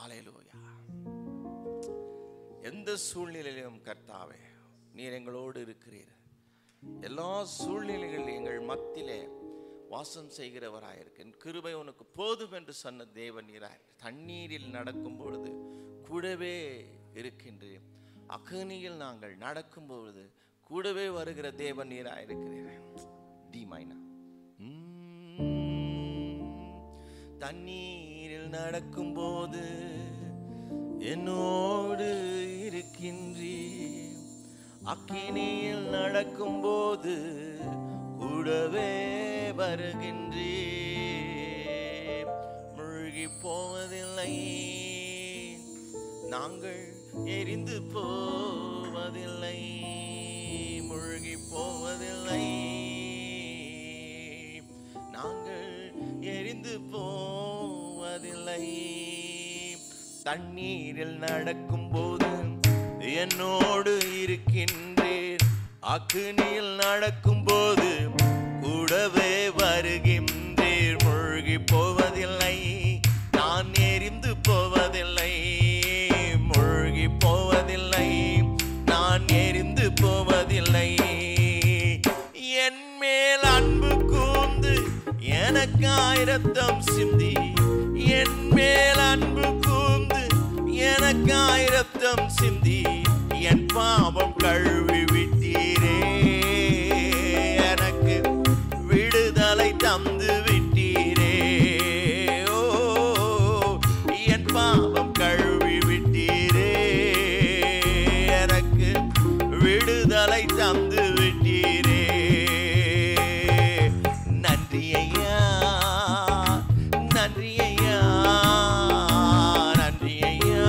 ஹல்லேலூயா. எந்த சூழ்நிலையிலும் கர்த்தாவே நீர் எங்களோடு இருக்கிறீர். எல்லா சூழ்நிலைகளிலும் எங்கள் மத்தியிலே வாசம் செய்கிறவராயிருக்க கிருபை உனக்கு போதும் என்று சொன்ன தேவன் நீராய். தண்ணீரில் நடக்கும் பொழுது கூடவே இருக்கின்றேன். அக்னியில் நாங்கள் நடக்கும் பொழுது கூடவே வருகிற தேவன் நீராயிருக்கிறேன். டி மைனா. தண்ணீரில் நடக்கும் போது என்னோடு இருக்கின்றீர். அக்கினியில் நடக்கும் போது கூடவே வருகின்றீர். மூழ்கி போவதில்லை, நாங்கள் எரிந்து போவதில்லை. மூழ்கி போவதில்லை, நாங்கள் எரிந்து போவதில்லை. தண்ணீரில் நடக்கும் போது என்னோடு இருக்கின்றீர். அக்னியில் நடக்கும் போது கூடவே வருகின்றீர். மூழ்கி போவதில்லை, நான் எரிந்து போவதில்லை. மூழ்கி போவதில்லை, நான் எரிந்து போவதில்லை. என் மேல் அன்பு கூர்ந்து எனக்காய் இரத்தம் சிந்தி, என் மேல் அன்பு கூர்ந்து எனக்காய் இரத்தம் சிந்தி என் பாவம் கழுவி விட்டீரே. எனக்கு விடுதலை தந்து விட்டீரே. ஓ, என் பாவம் கழுவி விட்டீரே. எனக்கு விடுதலை தந்து விட்டீரே. நன்றி ஐயா, நன்றி ஐயா, நன்றி ஐயா,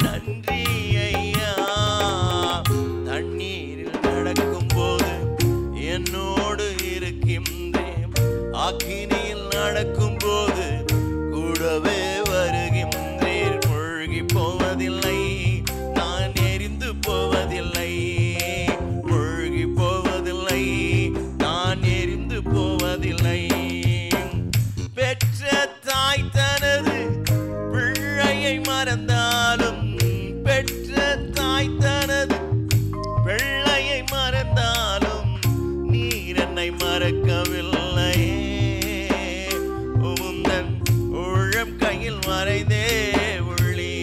நன்றி ஐயா. தண்ணீரில் நடக்கும் போது என்னோடு இருக்கின்றேன். அக்கினியில் நடக்கும் போது கூடவே வருகின்றீர். மூழ்கி போவதில்லை, நான் எரிந்து போவதில்லை. மூழ்கி போவதில்லை, நான் எரிந்து போவதில்லை. பெற்ற தாய் தனது பிள்ளையை மறந்தாலும், பெற்ற தாய் தனது பிள்ளையை மறந்தாலும் நீர் என்னை மறக்கவில்லையே. உந்தன் உழம் கையில் மறைந்தே உள்ளே.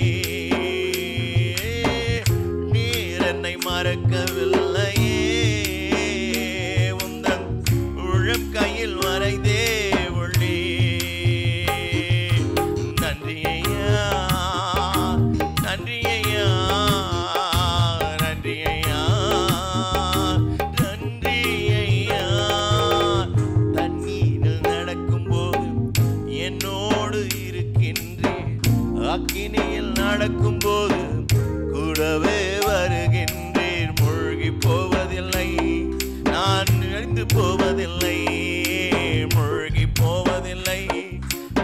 நீர் என்னை மறக்கவில்லையே. உந்தன் உழம் கையில் மறைந்தே உள்ளே. நன்றி ஐயா, நன்றி ஐயா, நன்றி ஐயா, நன்றி ஐயா. தண்ணீரில் நடக்கும் போது என்னோடு இருக்கின்றேன். அக்கினியில் நடக்கும் போது கூடவே வருகின்றீர். மூழ்கி போவதில்லை, நான் எரிந்து போவதில்லை. மூழ்கி போவதில்லை,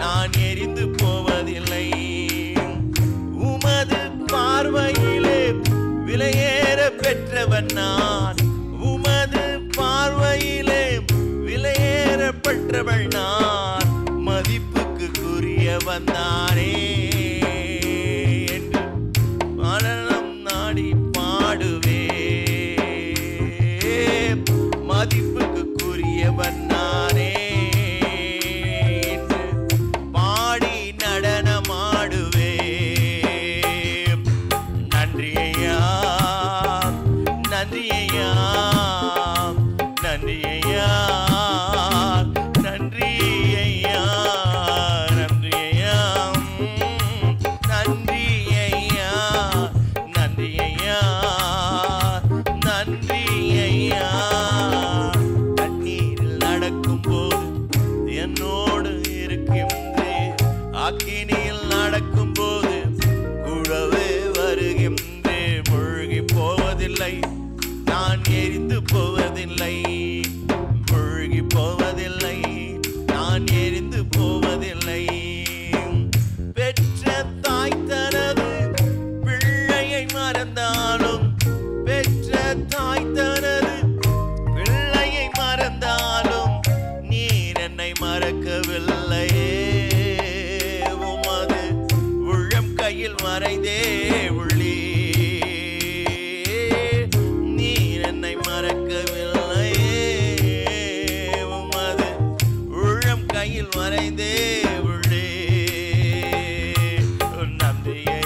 நான் எரிந்து போவதில்லை. உமது பார்வையிலே விலையேற பெற்றவன் நான். உமது பார்வையிலே விலையேற பெற்றவள் நான். மதிப்புக்குரியவன் தானே என்று மரணம் நாடி பாடுவே. மதிப்புக்குரியவன் நானே என்று பாடி நடனமாடுவே. நன்றி ஐயா, நன்றி ஐயா, நன்றி ஐயா, நன்றி ஐயா, நன்றி ஐயா, நன்றி ஐயா, நன்றி ஐயா, நன்றி ஐயா. தண்ணீரில் நடக்கும் போது என்னோடு இருக்கின்றேன். அக்கினியில் நடக்கும் போது கூடவே வருகின்றேன். மூழ்கி போவதில்லை, நான் எரிந்து போவதில்லை. மூழ்கி போவதில்லை, நான் எரிந்து போவதில்லை. பெற்ற தாய் தனது பிள்ளையை மறந்தாலும், பெற்ற தாய் தனது பிள்ளையை மறந்தாலும் நீர் என்னை மறக்கவில்லையே. உமது மறைந்தே உள்ளே, நீர் என்னை மறக்கவில்லையே, உமது உள்ளம் கையில் மறைந்தே உள்ளே. நன்றியை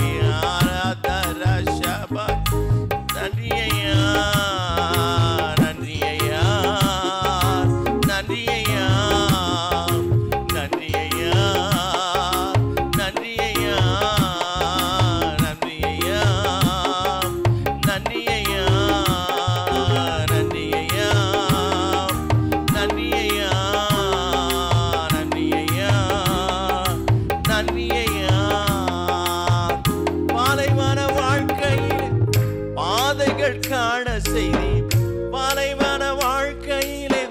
ஆராதரஷபா, நன்றியையா நன்றியையா நன்றியையா நன்றியையா நன்றியையா நன்றியையா நன்றியையா நன்றியையா நன்றியையா நன்றியையா நன்றியையா. பாலைவன வாழ்க்கையில் பாதைகள் காண செய்தி, பாலைவன வாழ்க்கையிலே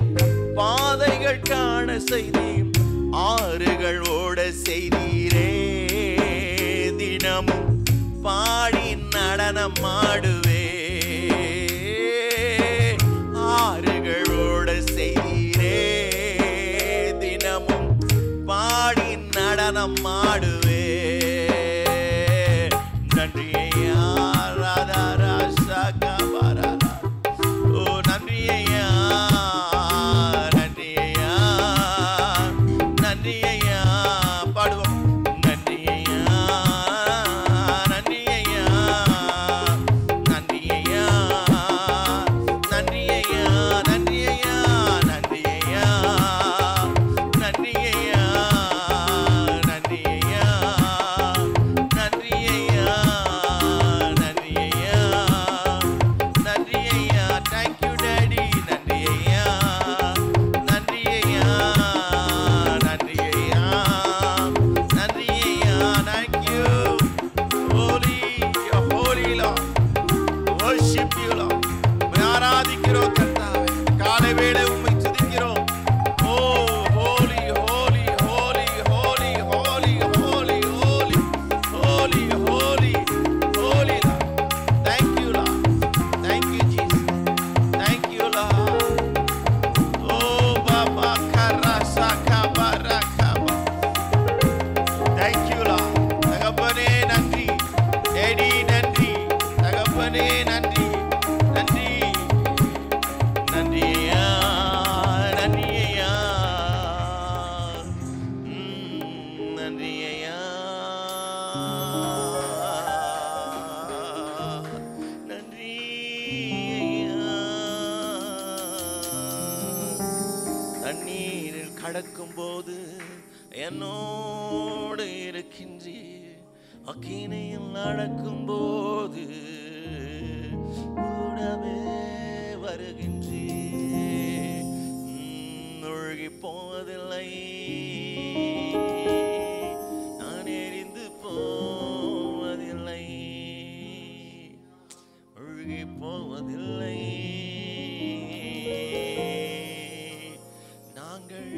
பாதைகள் காண செய்தி, ஆறுகள் ஓட செய்தீரே, தினமும் பாடி நடனம் ஆடுவே, ஆறுகள் ஓட செய்தீரே, தினமும் பாடி நடனம் ஆடுவே. நன்றியையா ராதா சகபரா, ஓ நன்றியையா நன்றியையா நன்றியையா. பாடுவோம். நன்றியையா நன்றியையா நன்றியையா நன்றியையா நன்றியையா நன்றியையா நன்றியையா நன்றியையா நன்றியையா நன்றியையா நன்றியையா. Thank you daddy. நன்றியையா நன்றியையா நன்றியையா நன்றியையா. Thank you. Holy holy Lord, worship you Lord. உம்மை ஆராதிக்கிறோம் கர்த்தாவே, காலை வேளை உம்மை துதிக்கிறோம். Oh holy holy holy holy holy holy holy holy holy holy Lord. Thank you Lord. Thank you Jesus. Thank you Lord. Oh Baba Karasa Kabarakaba. Thank you Lord. தகப்பனே நன்றி, daddy நன்றி, தகப்பனே நன்றி நன்றி நன்றியையா நன்றியையா நன்றியையா நன்றியையா. தண்ணீரில் கடக்கும் போது என்னோடு இருக்கின்றீர், அக்கினியில் நடக்கும் போது கூடவே வருகின்றீர். மூழ்கி போவதில்லை, நான் எரிந்து போவதில்லை, மூழ்கி போவதில்லை. நாங்கள்